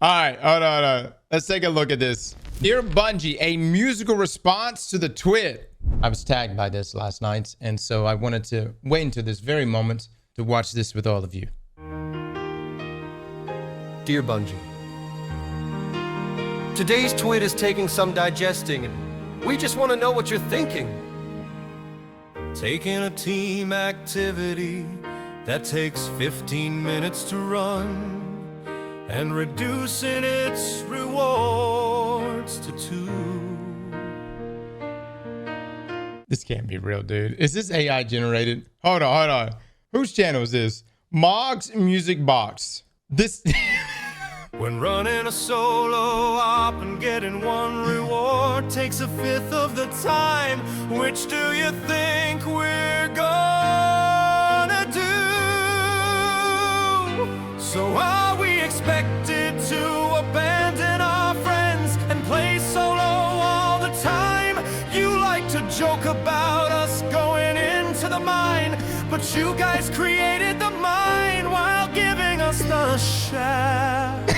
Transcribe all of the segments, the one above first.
All right, hold on. Let's take a look at this. Dear Bungie, a musical response to the tweet. I was tagged by this last night, and so I wanted to wait until this very moment to watch this with all of you. Dear Bungie, today's tweet is taking some digesting, and we just want to know what you're thinking. Taking a team activity that takes 15 minutes to run and reducing its rewards to 2. This can't be real, dude. Is this AI generated? Hold on. Whose channel is this? Mog's Music Box. This... When running a solo op and getting 1 reward takes 1/5 of the time, which do you think we're gonna do? So are we expected to abandon our friends and play solo all the time? You like to joke about us going into the mine, but you guys created the mine while giving us the shaft.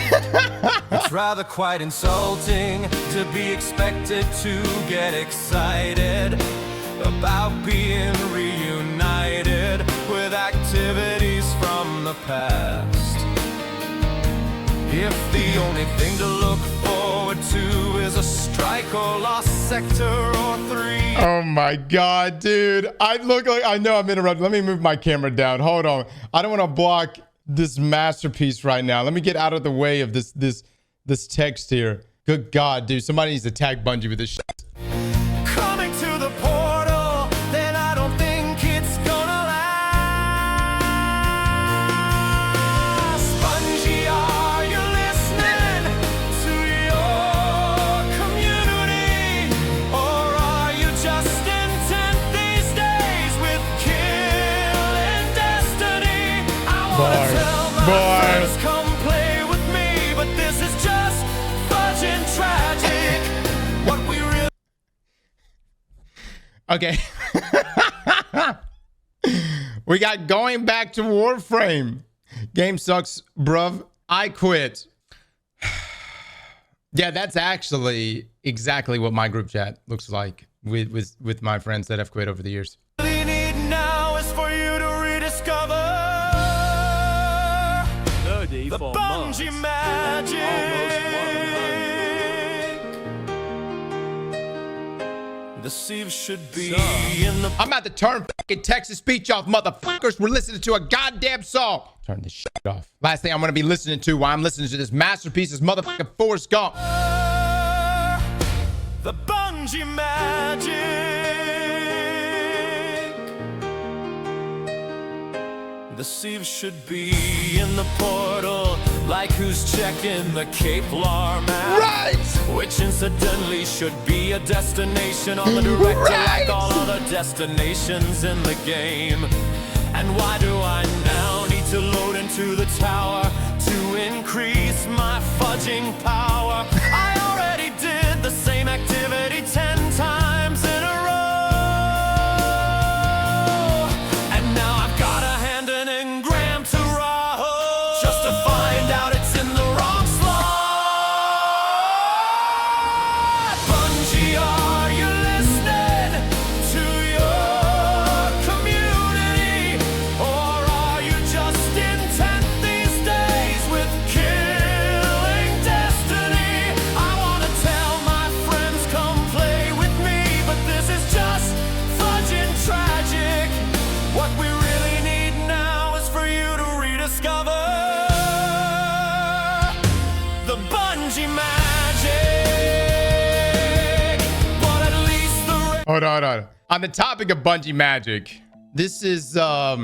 It's rather quite insulting to be expected to get excited about being reunited with activities from the past. If the only thing to look forward to is a strike or lost sector or 3. Oh my God, dude. I look like I know I'm interrupted. Let me move my camera down. Hold on. I don't want to block this masterpiece right now. Let me get out of the way of this text here. Good God, dude. Somebody needs to tag Bungie with this shit. Coming to the portal, then I don't think it's gonna last. Bungie, are you listening to your community? Or are you just intent these days with killing destiny? I wanna tell my friends, come play with me, but this is just fudging tragic. What we really... Okay. We got going back to Warframe. Game sucks, bruv. I quit. Yeah, that's actually exactly what my group chat looks like with my friends that have quit over the years. All you need now is for you to rediscover the Bungie magic. The sieve should be in the... I'm about to turn fucking Texas speech off, motherfuckers. We're listening to a goddamn song. Turn this shit off. Last thing I'm going to be listening to while I'm listening to this masterpiece is motherfucking Forrest Gump. The Bungie magic. The sieve should be in the portal, like who's checking the Cape Lar map. Right! Which incidentally should be a destination on the director, like all other destinations in the game. And why do I now need to load into the tower to increase my fudging power? I already did the same activity 10 times in a row. And now I've got a hand an engram to roll just to find out it's in the wrong slot. Bungie, are you listening to your community? Or are you just intent these days with killing destiny? I wanna tell my friends, come play with me, but this is just fudging tragic. What we really need now is for you to rediscover the Bungie magic. But at least the Hold on. On the topic of Bungie magic, this is a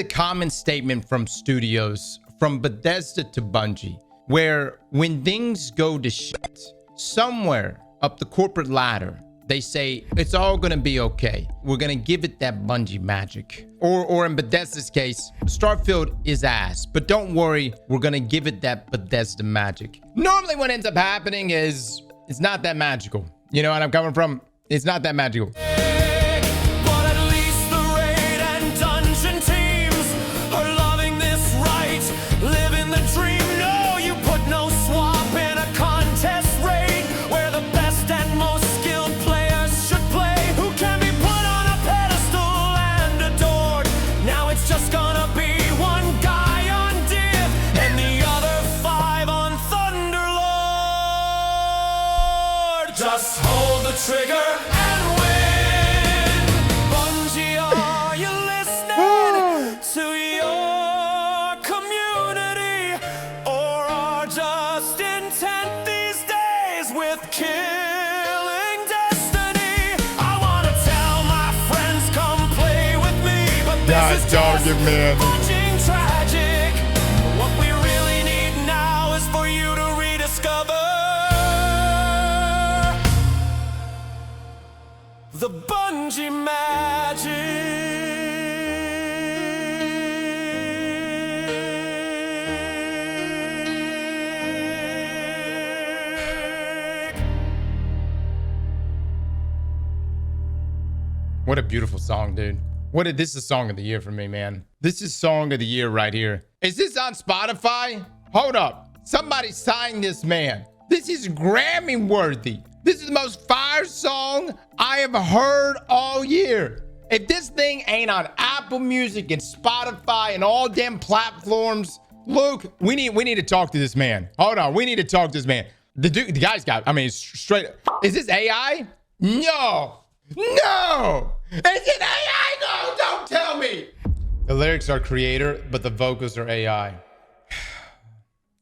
common statement from studios, from Bethesda to Bungie, where when things go to shit, somewhere up the corporate ladder, they say it's all gonna be okay. We're gonna give it that Bungie magic. Or in Bethesda's case, Starfield is ass, but don't worry, we're gonna give it that Bethesda magic. Normally what ends up happening is it's not that magical. You know what I'm coming from? It's not that magical. But at least the raid and dungeon teams are loving this right, living the dream. No, you put no sword Just hold the trigger and win. Bungie, are you listening to your community? Or are just intent these days with killing destiny? I want to tell my friends, come play with me, but this is just Bungie tragic. What we really need now is for you to rediscover the Bungie magic. What a beautiful song, dude. This is song of the year for me, man. This is song of the year right here. Is this on Spotify? Hold up. Somebody sign this man. This is Grammy worthy. This is the most fire song I have heard all year. If this thing ain't on Apple Music and Spotify and all damn platforms, Luke, we need to talk to this man. Hold on, we need to talk to this man. The guy's got, I mean, straight. Is this AI? No. No. Is it AI? No, don't tell me. The lyrics are creator, but the vocals are AI.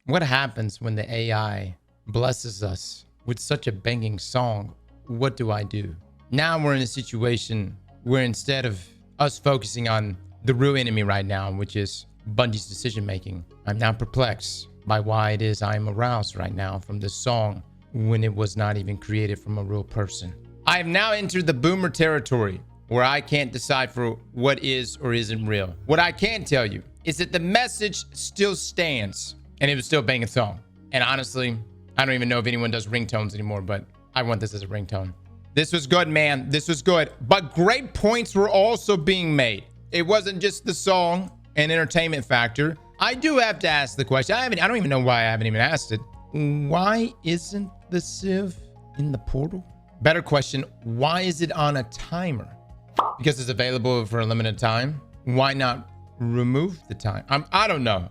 What happens when the AI blesses us with such a banging song? What do I do? Now we're in a situation where instead of us focusing on the real enemy right now, which is Bungie's decision making, I'm now perplexed by why it is I am aroused right now from this song when it was not even created from a real person. I have now entered the boomer territory where I can't decipher what is or isn't real. What I can tell you is that the message still stands, and it was still a banging song. And honestly, I don't even know if anyone does ringtones anymore, but I want this as a ringtone. This was good, man. This was good. But great points were also being made. It wasn't just the song and entertainment factor. I do have to ask the question. I don't even know why I haven't even asked it. Why isn't the Civ in the portal? Better question, why is it on a timer? Because it's available for a limited time. Why not remove the time? I don't know.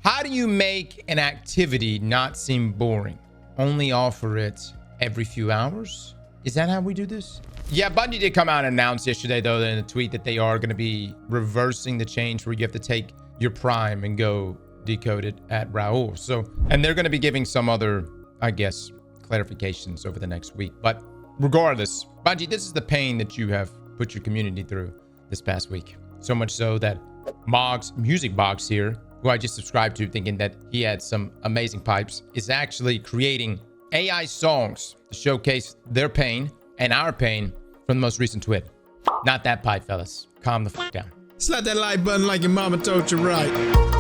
How do you make an activity not seem boring? Only offer it every few hours? Is that how we do this? Yeah, Bungie did come out and announce yesterday, though, in a tweet that they are going to be reversing the change where you have to take your prime and go decode it at Raul. So, and they're going to be giving some other, I guess, clarifications over the next week. But regardless, Bungie, this is the pain that you have put your community through this past week. So much so that Moggs, Music Box here, who I just subscribed to thinking that he had some amazing pipes, is actually creating AI songs to showcase their pain and our pain from the most recent tweet. Not that pipe, fellas. Calm the fuck down. Slap that like button like your mama told you right.